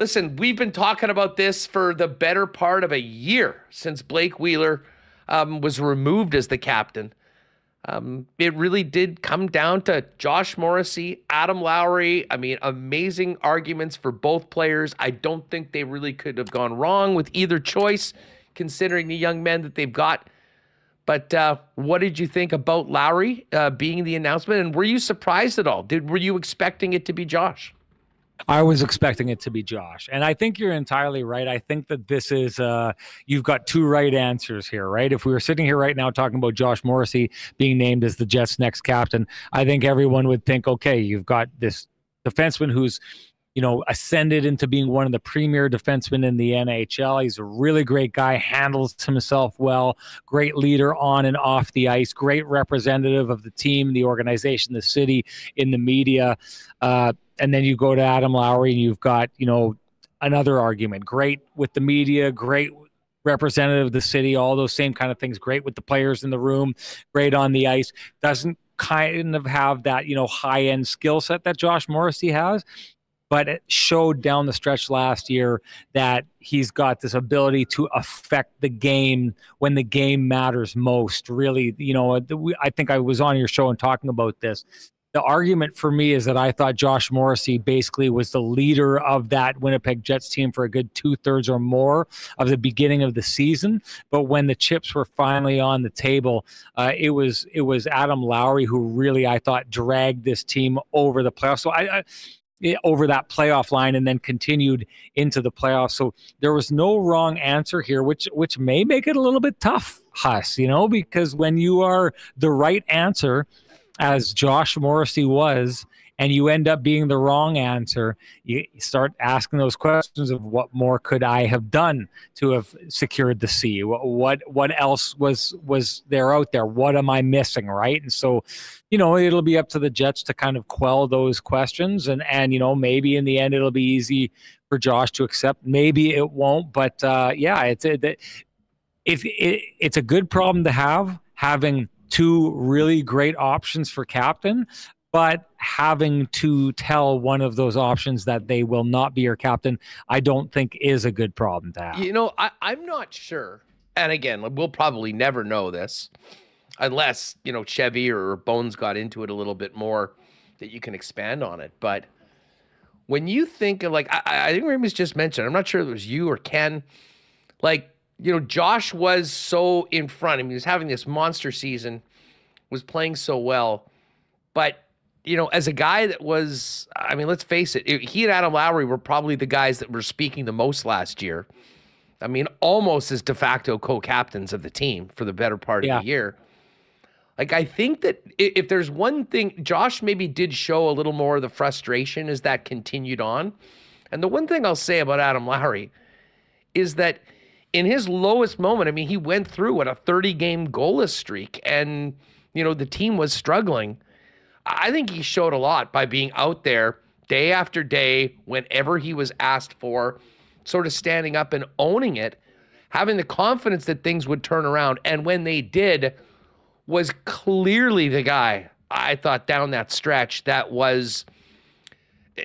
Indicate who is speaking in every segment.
Speaker 1: Listen, we've been talking about this for the better part of a year since Blake Wheeler was removed as the captain. It really did come down to Josh Morrissey, Adam Lowry. I mean, amazing arguments for both players. I don't think they really could have gone wrong with either choice, considering the young men that they've got. But what did you think about Lowry being the announcement? And were you surprised at all? Were you expecting it to be Josh?
Speaker 2: I was expecting it to be Josh. And I think you're entirely right. I think that this is, you've got two right answers here, right? If we were sitting here right now talking about Josh Morrissey being named as the Jets' next captain, I think everyone would think, okay, you've got this defenseman who's, ascended into being one of the premier defensemen in the NHL. He's a really great guy, handles himself well, great leader on and off the ice, great representative of the team, the organization, the city, in the media. And then you go to Adam Lowry and you've got, another argument. Great with the media, great representative of the city, all those same kind of things. Great with the players in the room, great on the ice. Doesn't kind of have that, high-end skill set that Josh Morrissey has. But it showed down the stretch last year that he's got this ability to affect the game when the game matters most. Really, I think I was on your show and talking about this. The argument for me is that I thought Josh Morrissey basically was the leader of that Winnipeg Jets team for a good 2/3 or more of the beginning of the season. But when the chips were finally on the table, it was Adam Lowry who really, I thought, dragged this team over the playoffs. So over that playoff line and then continued into the playoffs. So there was no wrong answer here, which may make it a little bit tough, Huss, because when you are the right answer, as Josh Morrissey was, and you end up being the wrong answer, you start asking those questions of what more could I have done to have secured the C? What else was there out there? What am I missing, right? And so, it'll be up to the Jets to kind of quell those questions, and maybe in the end it'll be easy for Josh to accept. Maybe it won't, but it's a good problem to have, having two really great options for captain, but having to tell one of those options that they will not be your captain, I don't think is a good problem to have.
Speaker 1: I'm not sure. And again, we'll probably never know this unless, Chevy or Bones got into it a little bit more that you can expand on it. But when you think of, I think Raymond's just mentioned, I'm not sure if it was you or Ken, Josh was so in front. I mean, he was having this monster season, was playing so well. But, as a guy that was, I mean, let's face it, he and Adam Lowry were probably the guys that were speaking the most last year. I mean, almost as de facto co-captains of the team for the better part of the year. I think that if there's one thing, Josh maybe did show a little more of the frustration as that continued on. And the one thing I'll say about Adam Lowry is that in his lowest moment, I mean, he went through a 30-game goalless streak, and, the team was struggling. I think he showed a lot by being out there day after day, whenever he was asked for, sort of standing up and owning it, having the confidence that things would turn around. And when they did, was clearly the guy, I thought, down that stretch that was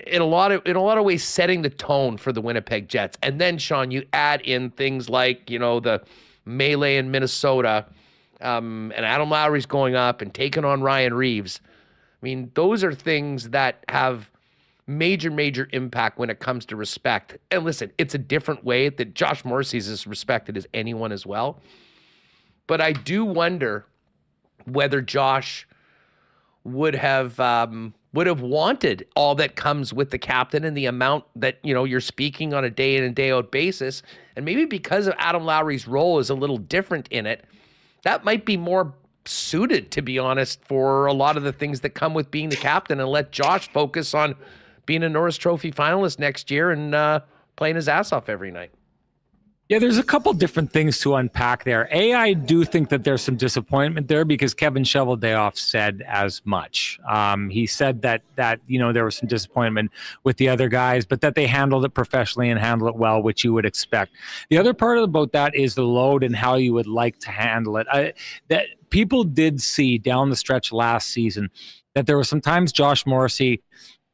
Speaker 1: in a lot of ways setting the tone for the Winnipeg Jets. And then, Sean, you add in things like, the melee in Minnesota, and Adam Lowry's going up and taking on Ryan Reeves. I mean, those are things that have major, major impact when it comes to respect. And listen, it's a different way that Josh Morrissey's as respected as anyone as well. But I do wonder whether Josh would have wanted all that comes with the captain and the amount that, you're speaking on a day in and day out basis. And maybe because of Adam Lowry's role is a little different in it, that might be more suited, to be honest, for a lot of the things that come with being the captain, and let Josh focus on being a Norris Trophy finalist next year and playing his ass off every night.
Speaker 2: Yeah, there's a couple different things to unpack there. I do think that there's some disappointment there because Kevin Cheveldayoff said as much. He said that there was some disappointment with the other guys, but that they handled it professionally and handled it well, which you would expect. The other part about that is the load and how you would like to handle it. That people did see down the stretch last season that there were sometimes Josh Morrissey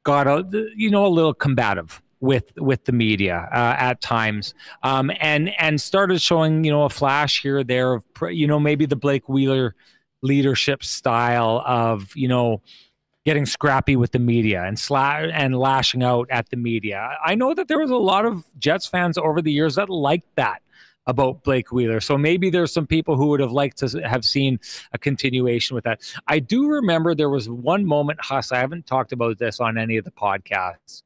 Speaker 2: got a little combative with the media at times, and started showing a flash here or there of maybe the Blake Wheeler leadership style of getting scrappy with the media and lashing out at the media. I know that there was a lot of Jets fans over the years that liked that about Blake Wheeler. So maybe there's some people who would have liked to have seen a continuation with that. I do remember there was one moment, Huss, I haven't talked about this on any of the podcasts,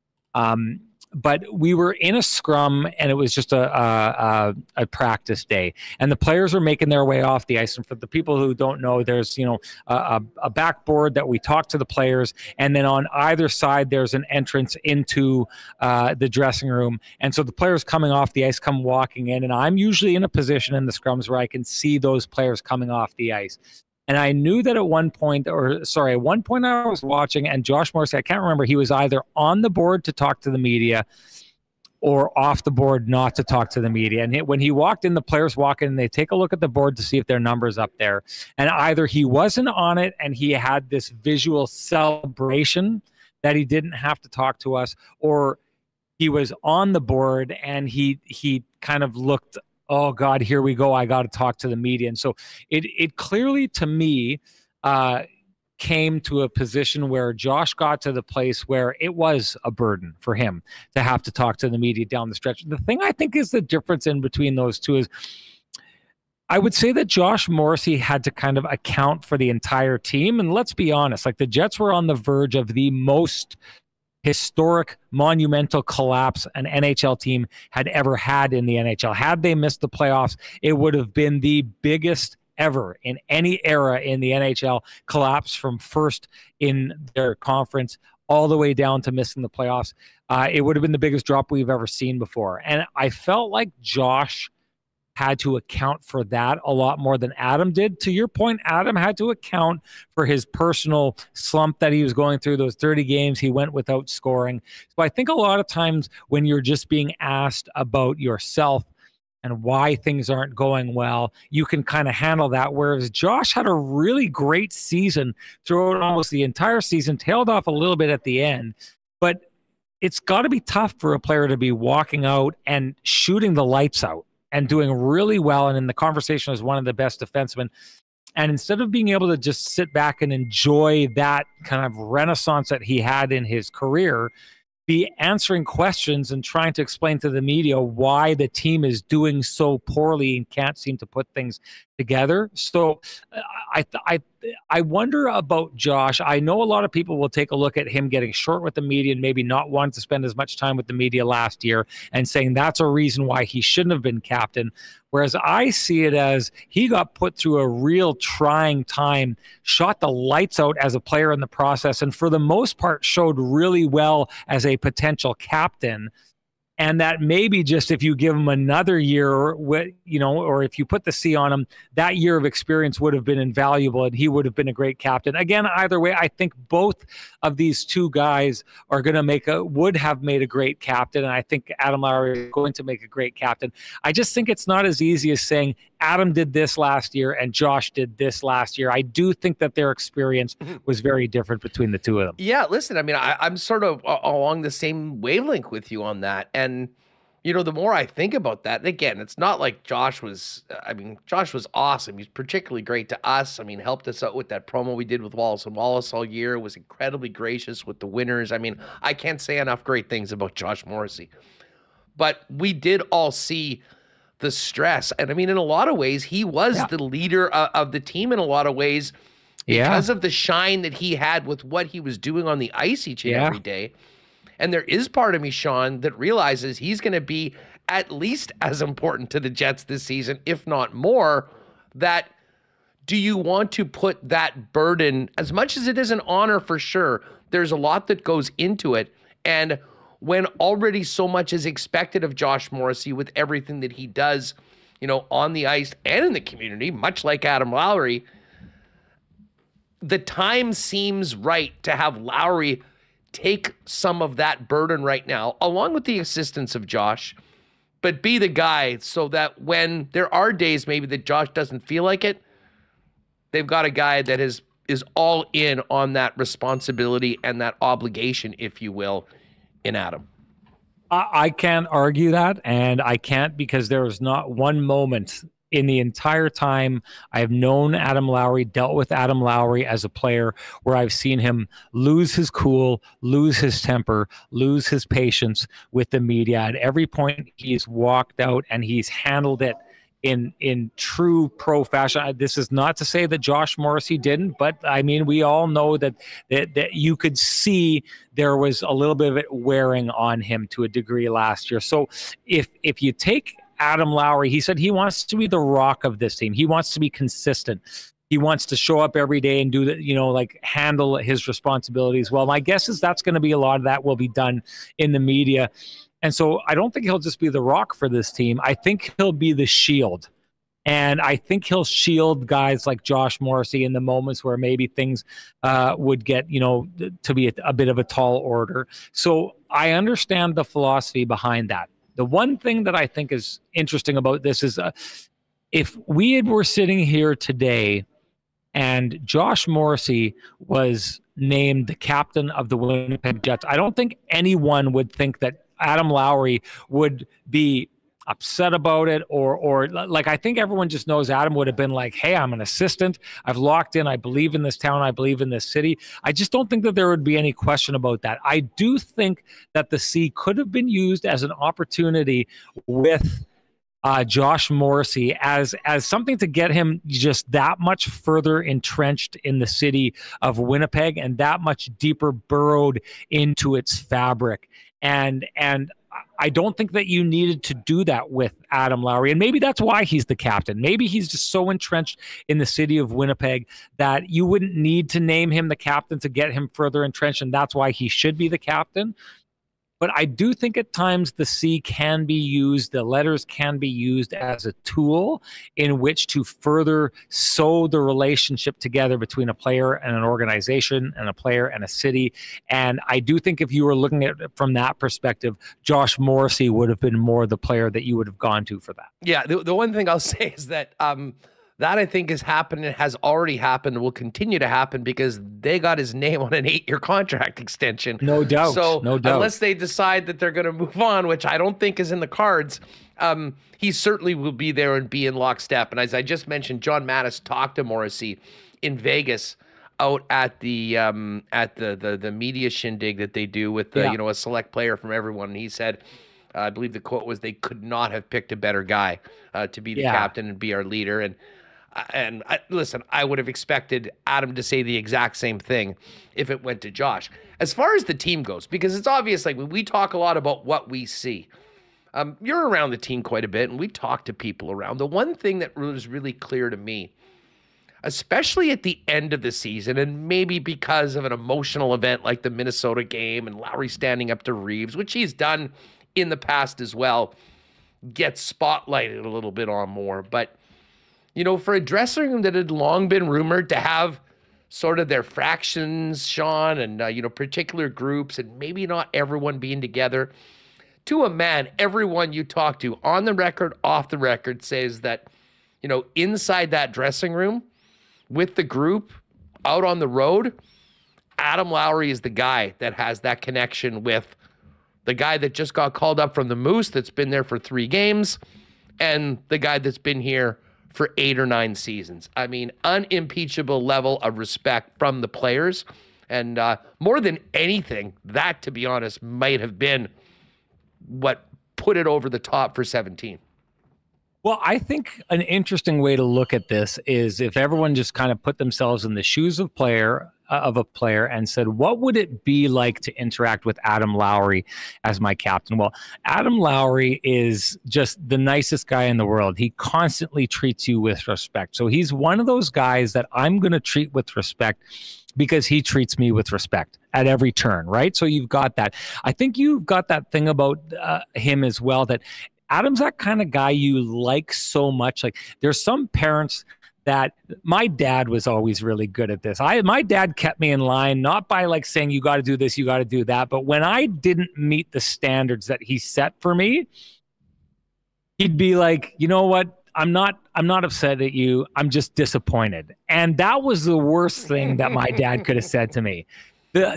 Speaker 2: but we were in a scrum and it was just a practice day, and the players were making their way off the ice. And for the people who don't know, there's a backboard that we talk to the players, and then on either side there's an entrance into the dressing room. And so the players coming off the ice come walking in, and I'm usually in a position in the scrums where I can see those players coming off the ice. And I knew that at one point I was watching, and Josh Morrissey, I can't remember, he was either on the board to talk to the media or off the board not to talk to the media. And when he walked in, the players walk in and they take a look at the board to see if their number's up there. And either he wasn't on it and he had this visual celebration that he didn't have to talk to us, or he was on the board and he kind of looked, oh God, here we go, I got to talk to the media. And so it clearly, to me, came to a position where Josh got to the place where it was a burden for him to have to talk to the media down the stretch. The thing I think is the difference in between those two is, I would say that Josh Morrissey had to kind of account for the entire team. And let's be honest, like, the Jets were on the verge of the most historic, monumental collapse an NHL team had ever had in the NHL. Had they missed the playoffs, it would have been the biggest ever in any era in the NHL, collapse from first in their conference all the way down to missing the playoffs. It would have been the biggest drop we've ever seen before. And I felt like Josh had to account for that a lot more than Adam did. To your point, Adam had to account for his personal slump that he was going through. Those 30 games he went without scoring. So I think a lot of times when you're just being asked about yourself and why things aren't going well, you can kind of handle that. Whereas Josh had a really great season throughout almost the entire season, tailed off a little bit at the end. But it's got to be tough for a player to be walking out and shooting the lights out and doing really well, and in the conversation as one of the best defensemen. And instead of being able to just sit back and enjoy that kind of renaissance that he had in his career, be answering questions and trying to explain to the media why the team is doing so poorly and can't seem to put things together. So I wonder about Josh. I know a lot of people will take a look at him getting short with the media and maybe not wanting to spend as much time with the media last year and saying that's a reason why he shouldn't have been captain. Whereas I see it as he got put through a real trying time, shot the lights out as a player in the process, and for the most part showed really well as a potential captain. And that maybe just if you give him another year, or if you put the C on him, that year of experience would have been invaluable and he would have been a great captain. Again, either way, I think both of these two guys are going to would have made a great captain. And I think Adam Lowry is going to make a great captain. I just think it's not as easy as saying Adam did this last year and Josh did this last year. I do think that their experience was very different between the two of them.
Speaker 1: Yeah, listen, I mean, I'm sort of along the same wavelength with you on that. And, the more I think about that, again, it's not like Josh was awesome. He's particularly great to us. I mean, helped us out with that promo we did with Wallace and Wallace all year, was incredibly gracious with the winners. I mean, I can't say enough great things about Josh Morrissey. But we did all see the stress. And I mean, in a lot of ways, he was the leader of the team in a lot of ways because of the shine that he had with what he was doing on the ice each and every day. And there is part of me, Sean, that realizes he's going to be at least as important to the Jets this season, if not more. That, do you want to put that burden, as much as it is an honor for sure, there's a lot that goes into it. And when already so much is expected of Josh Morrissey with everything that he does, on the ice and in the community, much like Adam Lowry, the time seems right to have Lowry take some of that burden right now, along with the assistance of Josh, but be the guy so that when there are days maybe that Josh doesn't feel like it, they've got a guy that is all in on that responsibility and that obligation, if you will, in Adam.
Speaker 2: I can't argue that, and I can't because there was not one moment in the entire time I've known Adam Lowry, dealt with Adam Lowry as a player, where I've seen him lose his cool, lose his temper, lose his patience with the media. At every point, he's walked out and he's handled it in true pro fashion. This is not to say that Josh Morrissey didn't, but I mean, we all know that you could see there was a little bit of it wearing on him to a degree last year. So if you take Adam Lowry, he said he wants to be the rock of this team. He wants to be consistent. He wants to show up every day and do the, like handle his responsibilities well. My guess is that's going to be a lot of that will be done in the media. And so I don't think he'll just be the rock for this team. I think he'll be the shield. And I think he'll shield guys like Josh Morrissey in the moments where maybe things would get, to be a bit of a tall order. So I understand the philosophy behind that. The one thing that I think is interesting about this is if we were sitting here today and Josh Morrissey was named the captain of the Winnipeg Jets, I don't think anyone would think that Adam Lowry would be upset about it or like, I think everyone just knows Adam would have been like, hey, I'm an assistant. I've locked in. I believe in this town. I believe in this city. I just don't think that there would be any question about that. I do think that the C could have been used as an opportunity with Josh Morrissey as something to get him just that much further entrenched in the city of Winnipeg and that much deeper burrowed into its fabric. And I don't think that you needed to do that with Adam Lowry. And maybe that's why he's the captain. Maybe he's just so entrenched in the city of Winnipeg that you wouldn't need to name him the captain to get him further entrenched. And that's why he should be the captain. But I do think at times the C can be used, the letters can be used as a tool in which to further sew the relationship together between a player and an organization and a player and a city. And I do think if you were looking at it from that perspective, Josh Morrissey would have been more the player that you would have gone to for that.
Speaker 1: Yeah, the one thing I'll say is that that I think has happened and has already happened and will continue to happen because they got his name on an 8-year contract extension.
Speaker 2: No doubt.
Speaker 1: So
Speaker 2: no doubt.
Speaker 1: Unless they decide that they're going to move on, which I don't think is in the cards, he certainly will be there and be in lockstep. And as I just mentioned, John Mattis talked to Morrissey in Vegas out at the media shindig that they do with the, a select player from everyone. And he said, I believe the quote was, they could not have picked a better guy to be the captain and be our leader. And listen, I would have expected Adam to say the exact same thing if it went to Josh. As far as the team goes, because it's obvious, like we talk a lot about what we see. You're around the team quite a bit, and we talk to people around. The one thing that was really clear to me, especially at the end of the season, and maybe because of an emotional event like the Minnesota game and Lowry standing up to Reeves, which he's done in the past as well, gets spotlighted a little bit on more. But for a dressing room that had long been rumored to have sort of their fractions, Sean, and, particular groups, and maybe not everyone being together, to a man, everyone you talk to on the record, off the record, says that, inside that dressing room with the group out on the road, Adam Lowry is the guy that has that connection with the guy that just got called up from the Moose that's been there for 3 games and the guy that's been here for 8 or 9 seasons. I mean, unimpeachable level of respect from the players. And more than anything, that, to be honest, might have been what put it over the top for 17.
Speaker 2: Well, I think an interesting way to look at this is if everyone just kind of put themselves in the shoes of a player and said, what would it be like to interact with Adam Lowry as my captain? Well, Adam Lowry is just the nicest guy in the world. He constantly treats you with respect. So he's one of those guys that I'm going to treat with respect because he treats me with respect at every turn, right? So you've got that. I think you've got that thing about him as well, that Adam's that kind of guy you like so much. Like there's some parents that my dad was always really good at this. My dad kept me in line, not by like saying, you got to do this, you got to do that. But when I didn't meet the standards that he set for me, he'd be like, you know what? I'm not upset at you. I'm just disappointed. And that was the worst thing that my dad could have said to me.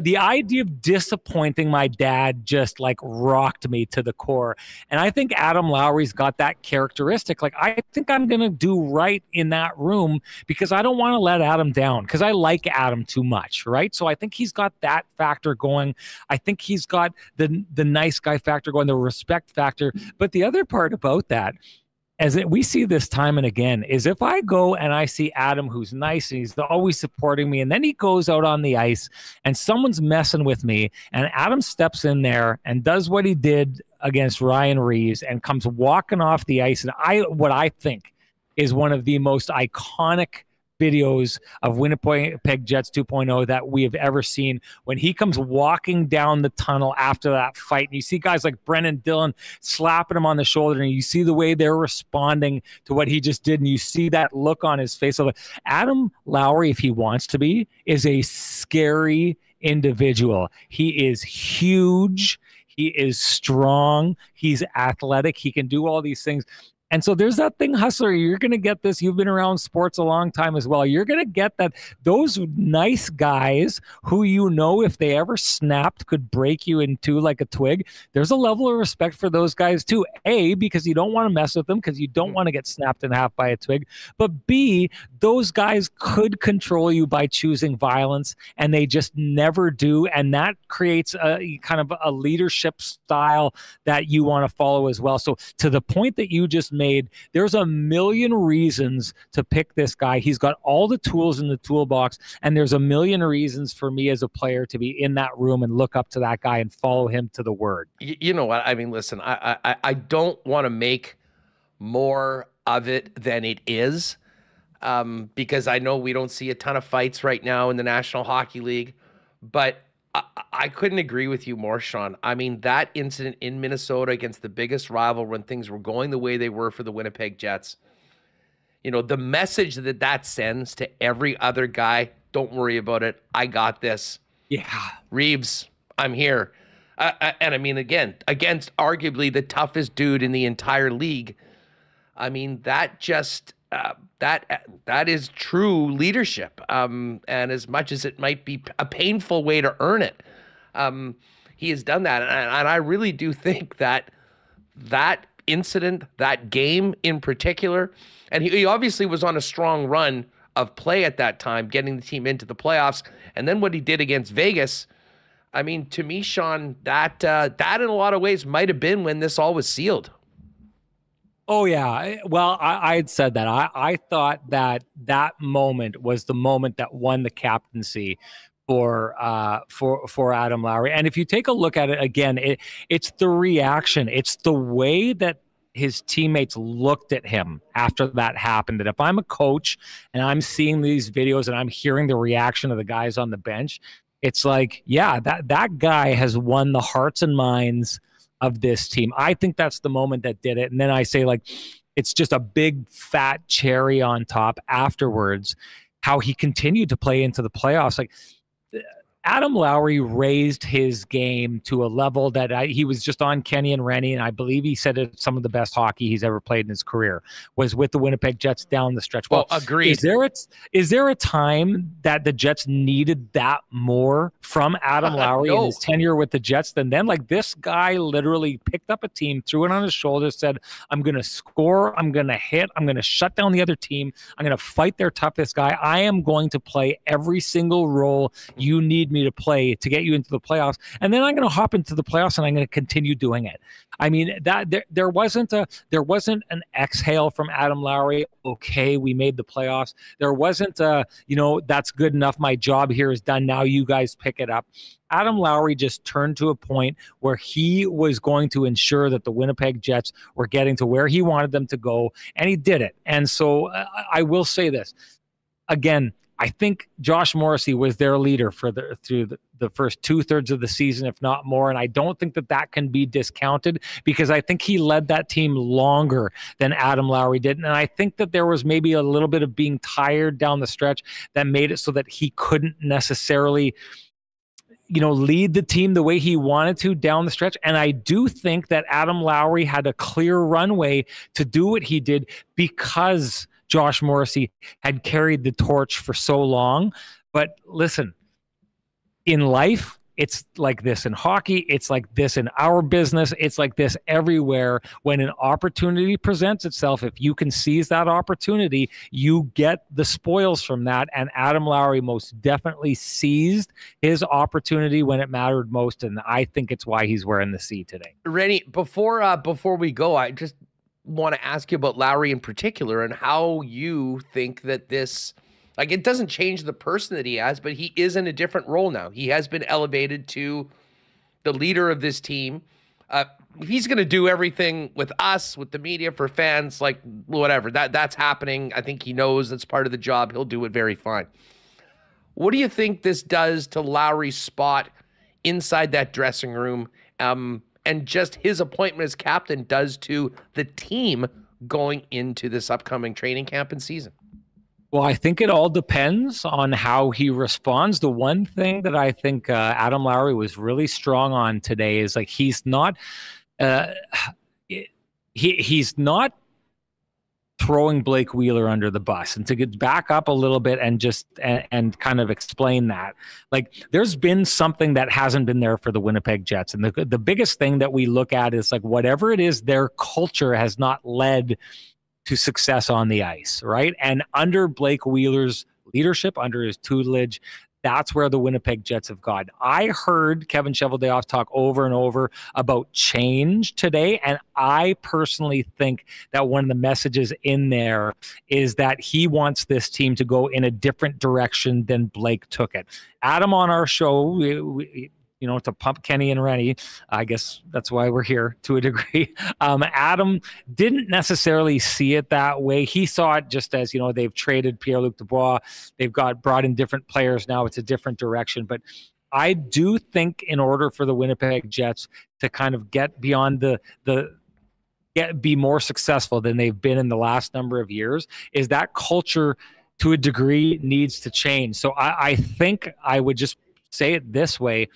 Speaker 2: the idea of disappointing my dad just like rocked me to the core. And I think Adam Lowry's got that characteristic. Like, I think I'm going to do right in that room because I don't want to let Adam down, because I like Adam too much, right? So I think he's got that factor going. I think he's got the nice guy factor going, the respect factor. But the other part about that, we see this time and again, is if I go and I see Adam, who's nice and he's always supporting me, and then he goes out on the ice and someone's messing with me, and Adam steps in there and does what he did against Ryan Reeves and comes walking off the ice, and what I think is one of the most iconic videos of Winnipeg Jets 2.0 that we have ever seen, when he comes walking down the tunnel after that fight, and you see guys like Brennan Dillon slapping him on the shoulder, and you see the way they're responding to what he just did, and you see that look on his face. So Adam Lowry, if he wants to be, is a scary individual. He is huge. He is strong. He's athletic. He can do all these things. And so there's that thing, Hustler, you're going to get this. You've been around sports a long time as well. You're going to get that those nice guys who, you know, if they ever snapped, could break you in two like a twig. There's a level of respect for those guys too. A, because you don't want to mess with them because you don't want to get snapped in half by a twig. But B, those guys could control you by choosing violence, and they just never do. And that creates a kind of a leadership style that you want to follow as well. So to the point that you just made, there's a million reasons to pick this guy. He's got all the tools in the toolbox, and there's a million reasons for me as a player to be in that room and look up to that guy and follow him to the word.
Speaker 1: You know what? I mean, listen, I don't want to make more of it than it is, because I know we don't see a ton of fights right now in the National Hockey League, but I couldn't agree with you more, Sean. I mean, that incident in Minnesota against the biggest rival, when things were going the way they were for the Winnipeg Jets, you know, the message that that sends to every other guy, don't worry about it. I got this.
Speaker 2: Yeah.
Speaker 1: Reeves, I'm here. And I mean, again, against arguably the toughest dude in the entire league. I mean, that just... that is true leadership. And as much as it might be a painful way to earn it, he has done that. And I really do think that that incident, that game in particular, and he obviously was on a strong run of play at that time, getting the team into the playoffs. And then what he did against Vegas, I mean, to me, Sean, that in a lot of ways might have been when this all was sealed.
Speaker 2: Oh, yeah. Well, I had said that. I thought that moment was the moment that won the captaincy for Adam Lowry. And if you take a look at it again, it's the reaction. It's the way that his teammates looked at him after that happened. That if I'm a coach and I'm seeing these videos and I'm hearing the reaction of the guys on the bench, it's like, yeah, that guy has won the hearts and minds of this team. I think that's the moment that did it. And then I say, like, it's just a big fat cherry on top afterwards, how he continued to play into the playoffs. Like, Adam Lowry raised his game to a level that he was just on Kenny and Rennie, and I believe he said it's some of the best hockey he's ever played in his career was with the Winnipeg Jets down the stretch.
Speaker 1: Well, agreed.
Speaker 2: Is there a time that the Jets needed that more from Adam Lowry in his tenure with the Jets than then? Like, this guy literally picked up a team, threw it on his shoulders, said, I'm going to score, I'm going to hit, I'm going to shut down the other team, I'm going to fight their toughest guy, I am going to play every single role you need me to play to get you into the playoffs, and then I'm going to hop into the playoffs and I'm going to continue doing it. I mean, that there wasn't an exhale from Adam Lowry. Okay, we made the playoffs. There wasn't that's good enough. My job here is done. Now you guys pick it up. Adam Lowry just turned to a point where he was going to ensure that the Winnipeg Jets were getting to where he wanted them to go, and he did it. And so I will say this again. I think Josh Morrissey was their leader through the first 2/3 of the season, if not more. And I don't think that can be discounted, because I think he led that team longer than Adam Lowry did. And I think that there was maybe a little bit of being tired down the stretch that made it so that he couldn't necessarily, lead the team the way he wanted to down the stretch. And I do think that Adam Lowry had a clear runway to do what he did because Josh Morrissey had carried the torch for so long. But listen, in life, it's like this in hockey. It's like this in our business. It's like this everywhere. When an opportunity presents itself, if you can seize that opportunity, you get the spoils from that. And Adam Lowry most definitely seized his opportunity when it mattered most. And I think it's why he's wearing the C today.
Speaker 1: Rennie, before we go, I just want to ask you about Lowry in particular and how you think that this, like, it doesn't change the person that he has, but he is in a different role now. He has been elevated to the leader of this team. He's going to do everything with us, with the media, for fans, like whatever. That's happening. I think he knows that's part of the job. He'll do it very fine. What do you think this does to Lowry's spot inside that dressing room, and just his appointment as captain does to the team going into this upcoming training camp and season?
Speaker 2: Well, I think it all depends on how he responds. The one thing that I think Adam Lowry was really strong on today is, like, he's not he's not throwing Blake Wheeler under the bus. And to get back up a little bit and just and kind of explain that, like, there's been something that hasn't been there for the Winnipeg Jets, and the biggest thing that we look at is, like, whatever it is, their culture has not led to success on the ice, right? And under Blake Wheeler's leadership, under his tutelage, that's where the Winnipeg Jets have gone. I heard Kevin Cheveldayoff talk over and over about change today, and I personally think that one of the messages in there is that he wants this team to go in a different direction than Blake took it. Adam on our show, we you know, to pump Kenny and Rennie. I guess that's why we're here to a degree. Adam didn't necessarily see it that way. He saw it just as, you know, they've traded Pierre-Luc Dubois. They've brought in different players now. It's a different direction. But I do think in order for the Winnipeg Jets to kind of get beyond be more successful than they've been in the last number of years, is that culture to a degree needs to change. So I think I would just say it this way.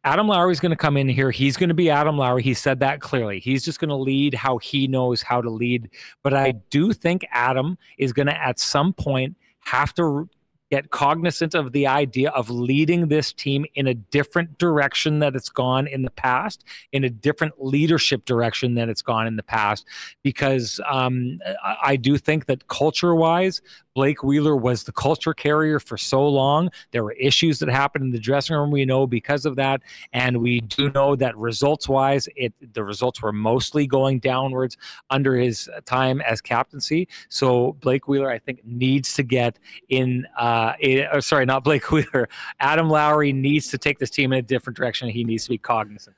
Speaker 2: Adam Lowry's going to come in here. He's going to be Adam Lowry. He said that clearly. He's just going to lead how he knows how to lead. But I do think Adam is going to, at some point, have to get cognizant of the idea of leading this team in a different direction that it's gone in the past, in a different leadership direction than it's gone in the past. Because I do think that culture-wise, Blake Wheeler was the culture carrier for so long. There were issues that happened in the dressing room, we know, because of that. And we do know that results-wise, the results were mostly going downwards under his time as captaincy. So Blake Wheeler, I think, needs to get in sorry, not Blake Wheeler. Adam Lowry needs to take this team in a different direction. He needs to be cognizant.